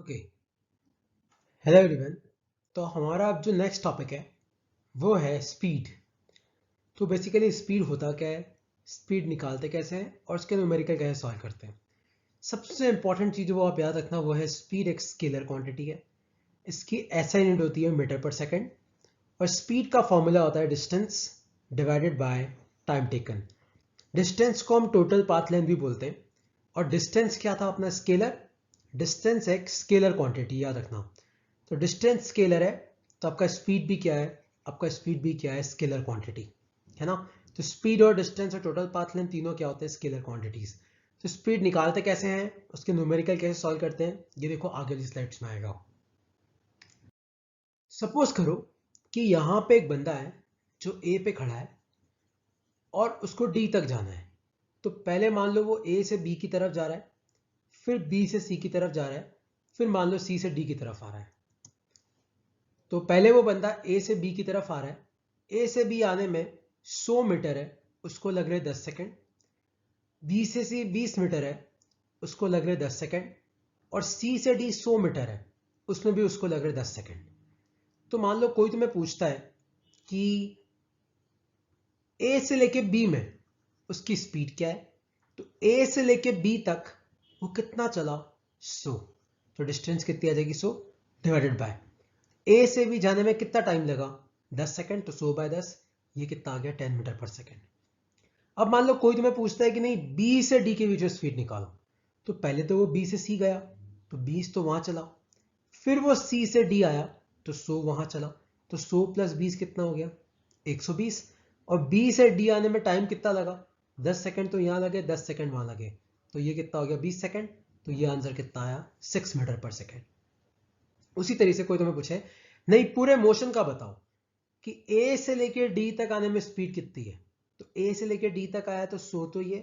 Okay, hello everyone. तो हमारा अब जो नेक्स्ट टॉपिक है वो है स्पीड। तो बेसिकली स्पीड होता क्या है, स्पीड निकालते कैसे हैं और उसके न्यूमेरिकल कैसे सॉल्व करते हैं। सबसे इंपॉर्टेंट चीज़ वो आप याद रखना वो है स्पीड एक स्केलर क्वांटिटी है। इसकी ऐसा यूनिट होती है मीटर पर सेकेंड और स्पीड का फॉर्मूला होता है distance divided by time taken. Distance को हम टोटल पाथ लेंथ भी बोलते हैं और डिस्टेंस क्या था अपना स्केलर। डिस्टेंस एक स्केलर क्वांटिटी याद रखना। तो डिस्टेंस स्केलर है तो आपका स्पीड भी क्या है, आपका स्पीड भी क्या है, स्केलर क्वांटिटी है ना। तो स्पीड और डिस्टेंस और टोटल पाथ लेंथ तीनों क्या होते हैं, स्केलर क्वांटिटीज। तो स्पीड निकालते कैसे हैं, उसके न्यूमेरिकल कैसे सॉल्व करते हैं, ये देखो आगे वाली स्लाइड्स में आएगा। सपोज करो कि यहां पे एक बंदा है जो ए पे खड़ा है और उसको डी तक जाना है। तो पहले मान लो वो ए से बी की तरफ जा रहा है, फिर बी से सी की तरफ जा रहा है, फिर मान लो सी से डी की तरफ आ रहा है। तो पहले वो बंदा ए से बी की तरफ आ रहा है, ए से बी आने में 100 मीटर है, उसको लग रहे 10 सेकेंड। बी से सी 20 मीटर है, उसको लग रहे 10 सेकेंड। और सी से डी 100 मीटर है, उसमें भी उसको लग रहे 10 सेकेंड। तो मान लो कोई तुम्हें पूछता है कि ए से लेके बी में उसकी स्पीड क्या है। तो ए से लेके बी तक वो कितना चला, 100। तो डिस्टेंस कितनी आ जाएगी, 100 डिवाइडेड बाय ए से भी जाने में कितना टाइम लगा, 10 सेकेंड। तो 100 बाय 10, ये कितना आ गया, 10 मीटर पर सेकेंड। अब मान लो कोई तुम्हें पूछता है कि नहीं बी से डी के बीच में स्पीड निकालो। तो पहले तो वो बी से सी गया तो 20 तो वहां चला, फिर वो सी से डी आया तो 100 वहां चला। तो 100 प्लस 20 कितना हो गया, 120। और बी से डी आने में टाइम कितना लगा, 10 सेकेंड। तो यहां लगे 10 सेकेंड, वहां लगे, तो ये कितना हो गया, 20 सेकेंड। तो ये आंसर कितना आया, 6 मीटर पर सेकेंड। उसी तरीके से कोई तुम्हें पूछे नहीं पूरे मोशन का बताओ कि ए से लेके डी तक आने में स्पीड कितनी है। तो ए से लेके डी तक आया तो 100, तो ये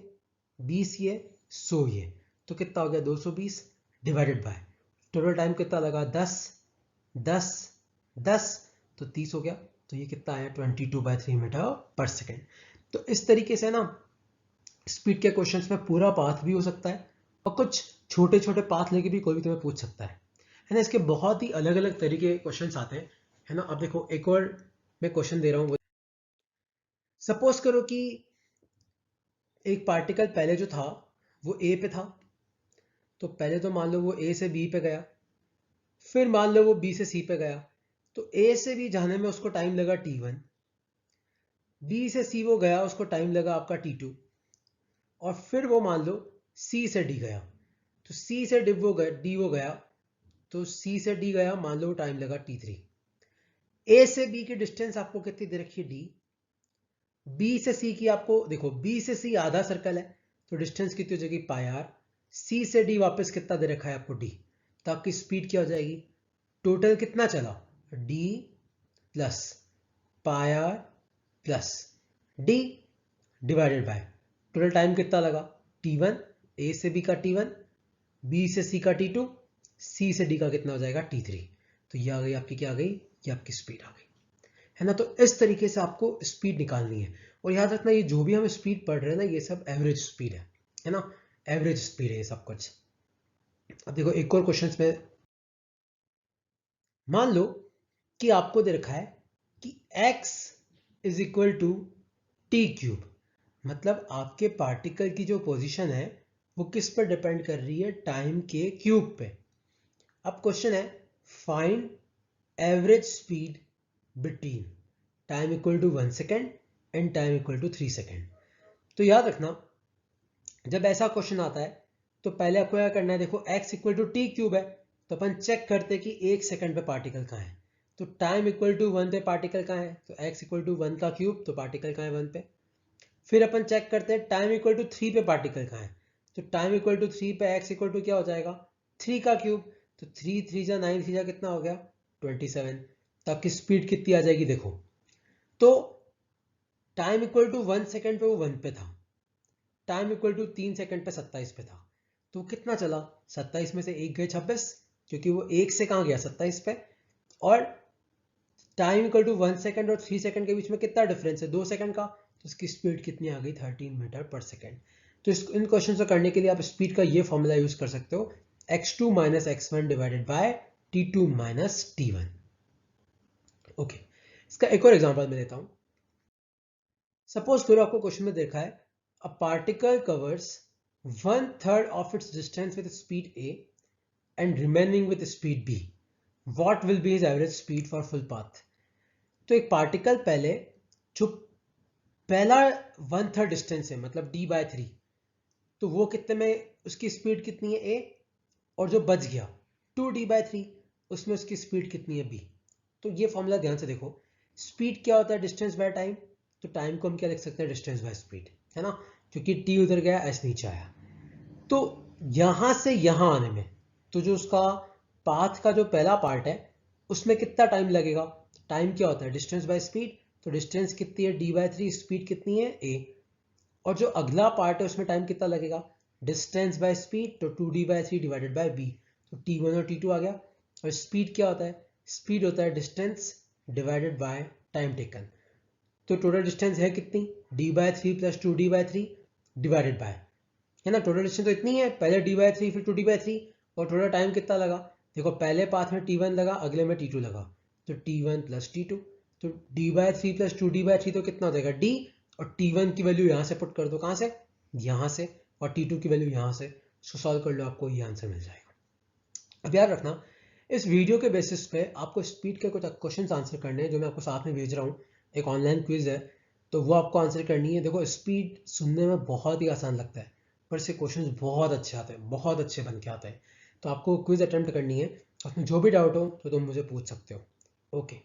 20, ये 100, ये तो कितना हो गया, 220 डिवाइडेड बाय टोटल टाइम कितना लगा, 10 10 10, तो 30 हो गया। तो ये कितना आया, 22/3 मीटर पर सेकेंड। तो इस तरीके से ना स्पीड के क्वेश्चंस में पूरा पाथ भी हो सकता है और कुछ छोटे छोटे पाथ लेके भी कोई भी तुम्हें पूछ सकता है ना। इसके बहुत ही अलग अलग तरीके के क्वेश्चंस आते हैं, है ना। अब देखो एक और मैं क्वेश्चन दे रहा हूं। सपोज करो कि एक पार्टिकल पहले जो था वो ए पे था। तो पहले तो मान लो वो ए से बी पे गया, फिर मान लो वो बी से सी पे गया। तो ए से बी जाने में उसको टाइम लगा t1, बी से सी वो गया उसको टाइम लगा आपका t2, और फिर वो मान लो सी से डी गया। तो सी से डी वो गया, तो सी से डी गया, मान लो टाइम लगा t3। ए से बी की डिस्टेंस आपको कितनी दे रखी है, डी। बी से सी की आपको देखो, बी से सी आधा सर्कल है तो डिस्टेंस कितनी हो जाएगी, पाई आर। सी से डी वापस कितना दे रखा है आपको, डी। तो आपकी स्पीड क्या हो जाएगी, टोटल कितना चला, D plus pi R plus D divided by total time कितना लगा, t1, ए से बी का t1, बी से सी का t2, सी से डी का कितना हो जाएगा, t3। तो ये आ गई आपकी, क्या आ गई, ये आपकी स्पीड आ गई, है ना। तो इस तरीके से आपको स्पीड निकालनी है। और याद रखना ये जो भी हम स्पीड पढ़ रहे हैं ना, ये सब एवरेज स्पीड है ना। एवरेज स्पीड है ये सब कुछ। अब देखो एक और क्वेश्चन में मान लो कि आपको दे रखा है कि x is equal to T cube. मतलब आपके पार्टिकल की जो पोजीशन है वो किस पर डिपेंड कर रही है, टाइम के क्यूब पे। अब क्वेश्चन है find average speed between time equal to 1 second and time equal to 3 second. तो याद रखना जब ऐसा क्वेश्चन आता है तो पहले आपको क्या करना है, देखो x equal to T cube है तो अपन चेक करते कि 1 सेकंड पे पार्टिकल कहाँ है। तो टाइम इक्वल टू 1 पे पार्टिकल कहाँ है, तो x इक्वल टू 1 का क्यूब, तो पार्टिकल कहाँ है 1 पे। फिर अपन चेक करते हैं टाइम इक्वल टू 3 पे पार्टिकल कहाँ है। तो टाइम इक्वल टू 3 पे x इक्वल टू क्या हो जाएगा, 3 का क्यूब। तो 3 3 जा 9, 3 जा कितना हो गया, 27। तो आपकी स्पीड कितनी आ जाएगी देखो। तो टाइम इक्वल टू 1 सेकंड पे वो 1 पे था, टाइम इक्वल टू 3 सेकंड पे 27 पे था। तो कितना चला, 27 में से एक गए 26, क्योंकि वो एक से कहाँ गया 27 पे। और टाइम इक्वल टू 1 सेकंड और 3 सेकंड के बीच में कितना डिफरेंस है, 2 सेकंड का। तो इसकी स्पीड कितनी आ गई, 13 मीटर पर सेकंड। तो इन क्वेश्चन को करने के लिए आप स्पीड का ये फॉर्मूला यूज कर सकते हो x2 minus x1 divided by t2 minus t1। Okay, इसका एक और एग्जांपल मैं देता हूं। सपोज करो आपको क्वेश्चन में देखा है a particle covers 1/3 of its distance with speed a and remaining with speed b, what will be his average speed for full path. तो एक पार्टिकल पहले जो पहला 1/3 डिस्टेंस है मतलब d/3, तो वो कितने में उसकी स्पीड कितनी है a, और जो बच गया 2d/3 उसमें उसकी स्पीड कितनी है b। तो ये फॉर्मूला ध्यान से देखो, स्पीड क्या होता है डिस्टेंस बाय टाइम, तो टाइम को हम क्या लिख सकते हैं डिस्टेंस बाय स्पीड, है ना, क्योंकि t उधर गया s नीचे आया। तो यहां से यहां आने में तो जो उसका पाथ का जो पहला पार्ट है उसमें कितना टाइम लगेगा, टाइम क्या होता है डिस्टेंस बाय स्पीड, तो डिस्टेंस कितनी है d/3, स्पीड कितनी है a, और जो अगला पार्ट है उसमें टाइम कितना लगेगा डिस्टेंस बाय स्पीड, तो 2d/3 डिवाइडेड बाय b, तो t1 और t2 आ गया। और स्पीड क्या होता है, स्पीड होता है distance divided by time taken. तो टोटल डिस्टेंस है कितनी d/3 plus 2d/3 divided by, है ना, टोटल डिस्टेंस तो इतनी है, पहले d/3 फिर 2d/3, और टोटल टाइम कितना लगा, देखो पहले पाथ में t1 लगा, अगले में t2 लगा, तो t1 प्लस t2, तो d/3 प्लस 2d/3 तो कितना हो जाएगा d, और t1 की वैल्यू यहां से पुट कर दो, कहां से, यहां से, और t2 की वैल्यू यहां से, सो सॉल्व कर लो, आपको ये आंसर मिल जाएगा। अब याद रखना इस वीडियो के बेसिस पे आपको स्पीड के कुछ क्वेश्चंस आंसर करने हैं जो मैं आपको साथ में भेज रहा हूँ, एक ऑनलाइन क्विज है, तो वो आपको आंसर करनी है। देखो स्पीड सुनने में बहुत ही आसान लगता है पर इससे क्वेश्चंस बहुत अच्छे आते हैं, बहुत अच्छे बन के आते हैं। तो आपको क्विज अटेम्प्ट करनी है, उसमें जो भी डाउट हो तो तुम मुझे पूछ सकते हो। ओके।